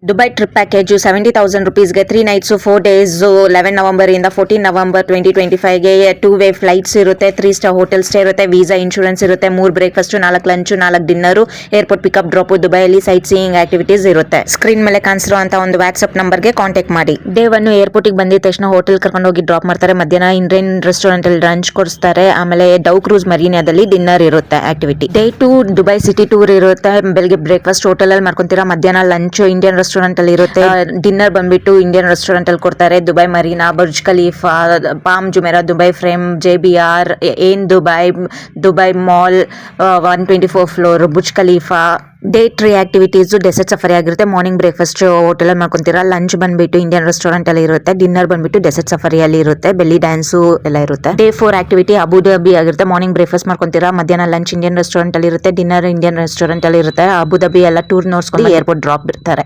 Dubai trip package 70,000 ರುಪೀಸ್ಗೆ 3 nights 4 days 11 November ಇಂದ 14 November 2025ಗೆ 2 ವೇ ಫ್ಲೈಟ್ಸ್ ಇರುತ್ತೆ, 3 ಸ್ಟಾರ್ ಹೋಟೆಲ್ ಸ್ಟೇ ಇರುತ್ತೆ, ವೀಸಾ ಇನ್ಶೂರೆನ್ಸ್ ಇರುತ್ತೆ, 3 breakfast, 4 lunch, 4 dinner, airport pickup drop, ದುಬೈಯಲ್ಲಿ ಸೈಟ್ ಸೀಯಿಂಗ್ ಆಕ್ಟಿವಿಟೀಸ್ ಇರುತ್ತೆ. ಸ್ಕ್ರೀನ್ ಮೇಲೆ ಕಾಣಿಸಿರುವಂತಹ ಒಂದು ವಾಟ್ಸ್ಆಪ್ ನಂಬರ್ಗೆ ಕಾಂಟ್ಯಾಕ್ಟ್ ಮಾಡಿ. ಡೇ 1 ಏರ್ಪೋರ್ಟಿಗೆ ಬಂದಿದ ತಕ್ಷಣ ಹೋಟೆಲ್ ಕರ್ಕೊಂಡು ಹೋಗಿ ಡ್ರಾಪ್ ಮಾಡ್ತಾರೆ. ಮಧ್ಯಾಹ್ನ ಇಂಡಿಯನ್ ರೆಸ್ಟೋರೆಂಟ್ ಅಲ್ಲಿ ಲಂಚ್ ಕೊಡಿಸ್ತಾರೆ. ಆಮೇಲೆ ಡೌ ಕ್ರೂಸ್ ಮರೀನಾದಲ್ಲಿ ಡಿನ್ನರ್ ಇರುತ್ತೆ activity. Day 2 Dubai city tour ಇರುತ್ತೆ. ಬೆಳಿಗ್ಗೆ ಬ್ರೇಕ್ಫಾಸ್ಟ್ ಹೋಟೆಲ್ ಅಲ್ಲಿ ಮಾಡ್ಕೊಂತೀರಾ, ಮಧ್ಯಾಹ್ನ ಲಂಚ್ ಇಂಡಿಯನ್ ರೆಸ್ಟೋರೆಂಟ್ ಅಲ್ಲಿ ಇರುತ್ತೆ, ಡಿನ್ನರ್ ಬಂದ್ಬಿಟ್ಟು ಇಂಡಿಯನ್ ರೆಸ್ಟೋರೆಂಟ್ ಅಲ್ಲಿ ಕೊಡ್ತಾರೆ. Dubai marina, Burj Khalifa, palm Jumeirah, Dubai frame, JBR, ಏನ್ Dubai mall, 124 floor, Burj Khalifa. Day 3 activities desert safari ಆಗಿರುತ್ತೆ. ಮಾರ್ನಿಂಗ್ ಬ್ರೇಕ್ಫಾಸ್ಟ್ ಹೋಟೆಲ್ ಅಲ್ಲಿ ಮಾಡ್ಕೊಂತೀರಾ, ಲಂಚ್ ಬಂದ್ಬಿಟ್ಟು ಇಂಡಿಯನ್ ರೆಸ್ಟೋರೆಂಟ್ ಅಲ್ಲಿ ಇರುತ್ತೆ, ಡಿನ್ನರ್ ಬಂದ್ಬಿಟ್ಟು ಡೆಸರ್ಟ್ ಸಫಾರಿಯಲ್ಲಿ ಇರುತ್ತೆ, ಬೆಲ್ಲಿ ಡ್ಯಾನ್ಸು ಎಲ್ಲ ಇರುತ್ತೆ. ಡೇ 4 ಆಕ್ಟಿವಿಟಿ ಅಬುಧಾಬಿ ಆಗಿರುತ್ತೆ. ಮಾರ್ನಿಂಗ್ ಬ್ರೇಕ್ಫಾಸ್ಟ್ ಮಾಡ್ಕೊಂತೀರಾ, ಮಧ್ಯಾಹ್ನ ಲಂಚ್ ಇಂಡಿಯನ್ ರೆಸ್ಟೋರೆಂಟ್ ಅಲ್ಲಿ ಇರುತ್ತೆ, ಡಿನ್ನರ್ ಇಂಡಿಯನ್ ರೆಸ್ಟೋರೆಂಟ್ ಅಲ್ಲಿ ಇರುತ್ತೆ. ಅಬುಧಾಬಿ ಎಲ್ಲ ಟೂರ್ ನೋಡ್ಸ್ಕೊಂಡು ಏರ್ಪೋರ್ಟ್ ಡ್ರಾಪ್ ಬಿಡ್ತಾರೆ.